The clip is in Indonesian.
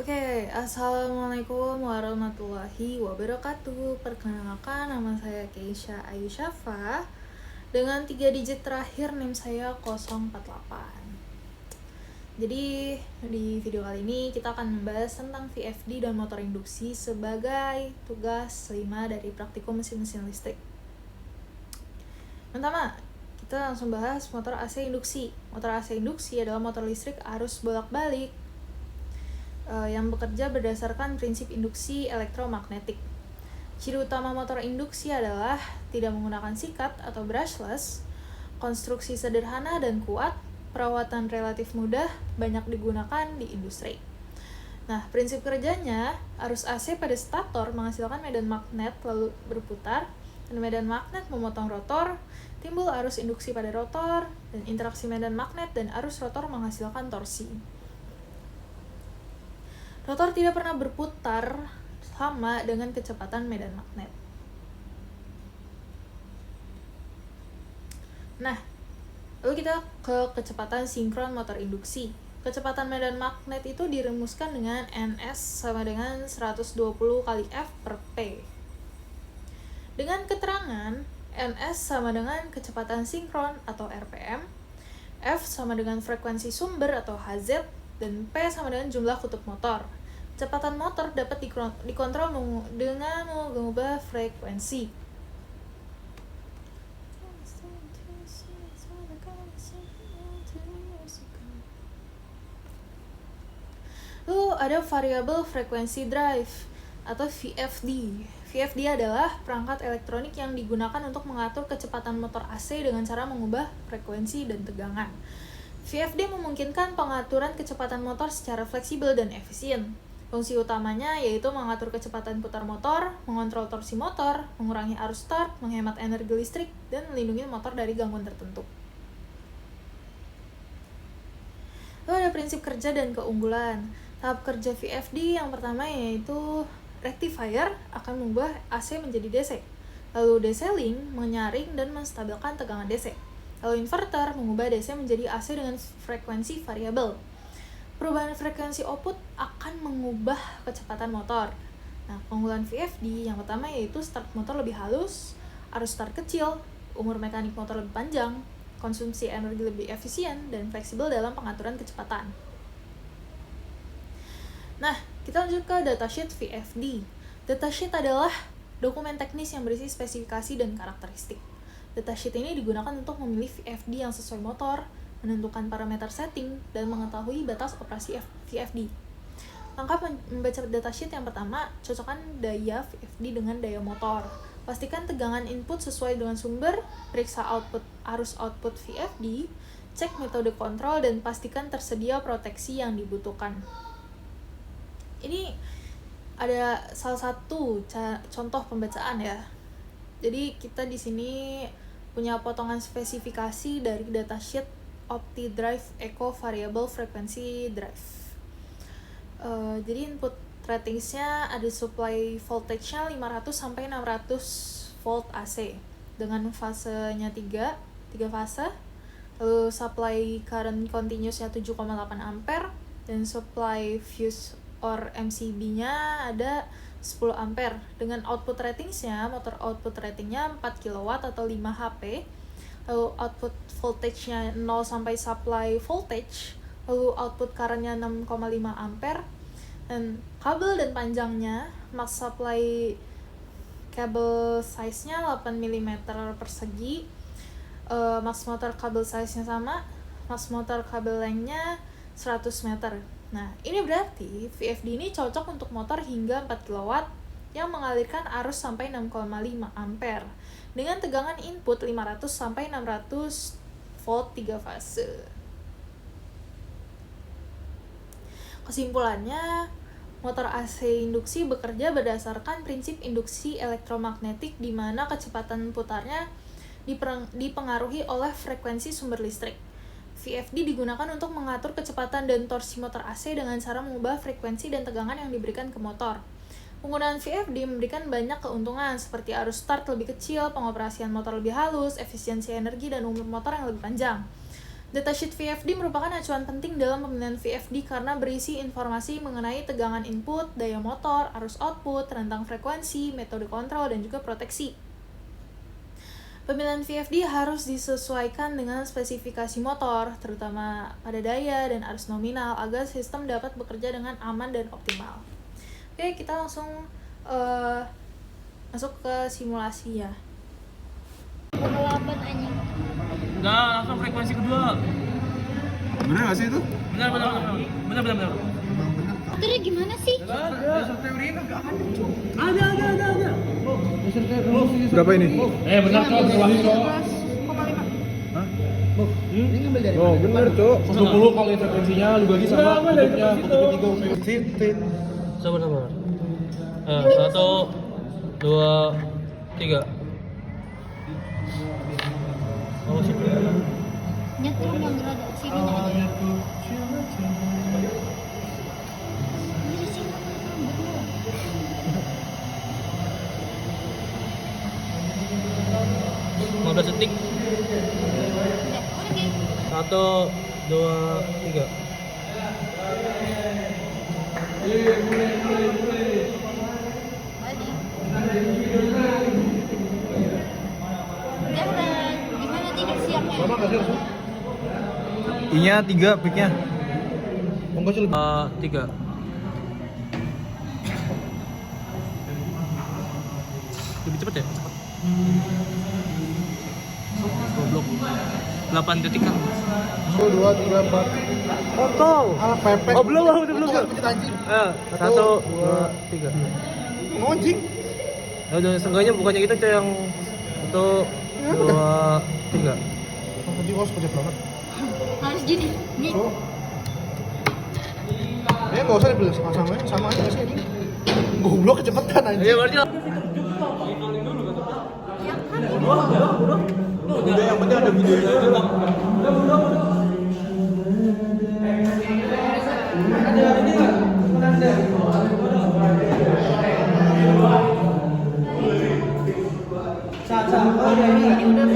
Assalamualaikum warahmatullahi wabarakatuh. Perkenalkan, nama saya Keisha Ayu Syafa. Dengan 3 digit terakhir NIM saya 048. Jadi di video kali ini kita akan membahas tentang VFD dan motor induksi sebagai tugas 5 dari praktikum mesin-mesin listrik. Pertama, kita langsung bahas motor AC induksi. Motor AC induksi adalah motor listrik arus bolak-balik yang bekerja berdasarkan prinsip induksi elektromagnetik. Ciri utama motor induksi adalah tidak menggunakan sikat atau brushless, konstruksi sederhana dan kuat, perawatan relatif mudah, banyak digunakan di industri. Nah, prinsip kerjanya, arus AC pada stator menghasilkan medan magnet lalu berputar, dan medan magnet memotong rotor, timbul arus induksi pada rotor, dan interaksi medan magnet dan arus rotor menghasilkan torsi. Rotor tidak pernah berputar sama dengan kecepatan medan magnet. Nah, lalu kita ke kecepatan sinkron motor induksi. Kecepatan medan magnet itu dirumuskan dengan Ns sama dengan 120 kali F per P. Dengan keterangan Ns sama dengan kecepatan sinkron atau RPM, F sama dengan frekuensi sumber atau Hz, dan P sama dengan jumlah kutub motor. Kecepatan motor dapat dikontrol dengan mengubah frekuensi. Lalu ada variable frequency drive atau VFD. VFD adalah perangkat elektronik yang digunakan untuk mengatur kecepatan motor AC dengan cara mengubah frekuensi dan tegangan. VFD memungkinkan pengaturan kecepatan motor secara fleksibel dan efisien. Fungsi utamanya yaitu mengatur kecepatan putar motor, mengontrol torsi motor, mengurangi arus start, menghemat energi listrik, dan melindungi motor dari gangguan tertentu. Lalu ada prinsip kerja dan keunggulan. Tahap kerja VFD yang pertama yaitu rectifier akan mengubah AC menjadi DC. Lalu decelling menyaring dan menstabilkan tegangan DC. Lalu inverter mengubah DC menjadi AC dengan frekuensi variabel. Perubahan frekuensi output akan mengubah kecepatan motor. Nah, keunggulan VFD yang pertama yaitu start motor lebih halus, arus start kecil, umur mekanik motor lebih panjang, konsumsi energi lebih efisien, dan fleksibel dalam pengaturan kecepatan. Nah, kita lanjut ke datasheet VFD. Datasheet adalah dokumen teknis yang berisi spesifikasi dan karakteristik. Datasheet ini digunakan untuk memilih VFD yang sesuai motor, menentukan parameter setting, dan mengetahui batas operasi VFD. Langkah membaca datasheet yang pertama, cocokkan daya VFD dengan daya motor. Pastikan tegangan input sesuai dengan sumber, periksa arus output VFD, cek metode kontrol, dan pastikan tersedia proteksi yang dibutuhkan. Ini ada salah satu contoh pembacaan ya. Jadi kita di sini punya potongan spesifikasi dari datasheet OptiDrive Eco Variable Frequency Drive. Jadi input ratingsnya ada supply voltage-nya 500 sampai 600 volt AC dengan fasenya 3 fase. Lalu supply current continuous-nya 7,8 ampere dan supply fuse or MCB-nya ada 10 ampere. Dengan output ratingsnya, motor output ratingnya 4 kW atau 5 HP. Lalu output voltage-nya 0 sampai supply voltage, lalu output current-nya 6,5 ampere, dan kabel dan panjangnya, max supply kabel size-nya 8 mm persegi, max motor kabel size-nya sama, max motor kabel length-nya 100 meter. Nah, ini berarti VFD ini cocok untuk motor hingga 4 kW yang mengalirkan arus sampai 6,5 ampere dengan tegangan input 500 sampai 600 volt 3 fase. Kesimpulannya, motor AC induksi bekerja berdasarkan prinsip induksi elektromagnetik di mana kecepatan putarnya dipengaruhi oleh frekuensi sumber listrik. VFD digunakan untuk mengatur kecepatan dan torsi motor AC dengan cara mengubah frekuensi dan tegangan yang diberikan ke motor. Penggunaan VFD memberikan banyak keuntungan seperti arus start lebih kecil, pengoperasian motor lebih halus, efisiensi energi, dan umur motor yang lebih panjang. Datasheet VFD merupakan acuan penting dalam pemilihan VFD karena berisi informasi mengenai tegangan input, daya motor, arus output, rentang frekuensi, metode kontrol, dan juga proteksi. Pemilihan VFD harus disesuaikan dengan spesifikasi motor, terutama pada daya dan arus nominal, agar sistem dapat bekerja dengan aman dan optimal. Oke, kita langsung masuk ke simulasi ya. Pengelapan anjing. Enggak, langsung frekuensi kedua. Bener gak sih itu? Benar. Itu dia gimana sih? Ada. Berapa ini? Benar kok, berwahyu kok. Hah? Ini ngambil dari mana? Oh, bener, Cok. 10 kali frekuensinya lu bagi sama bentuknya kutub 3. Titit. Sabar. 1 2 3. Oh, sip. Nyetrum yang gerada sini aja. Mau 15 detik. 1 2 3. Dia udah gimana nih siapnya? I-nya 3 pick-nya. Enggak sih 3. Lebih cepet ya? Goblok. 8 detik kan? 1 2 3 4. Potong. Alah pepek. Oh, belum. 1 2 3. Anjing. Ya udah, seenggaknya bukannya gitu coy yang 1 2 3. Anjing kok sekejap banget. Harus gini. Nih. Enggak usah dibeli sama aja sih ini. Goblok kecepatan anjing. Iya, berarti Udah yang penting ada videonya. gimana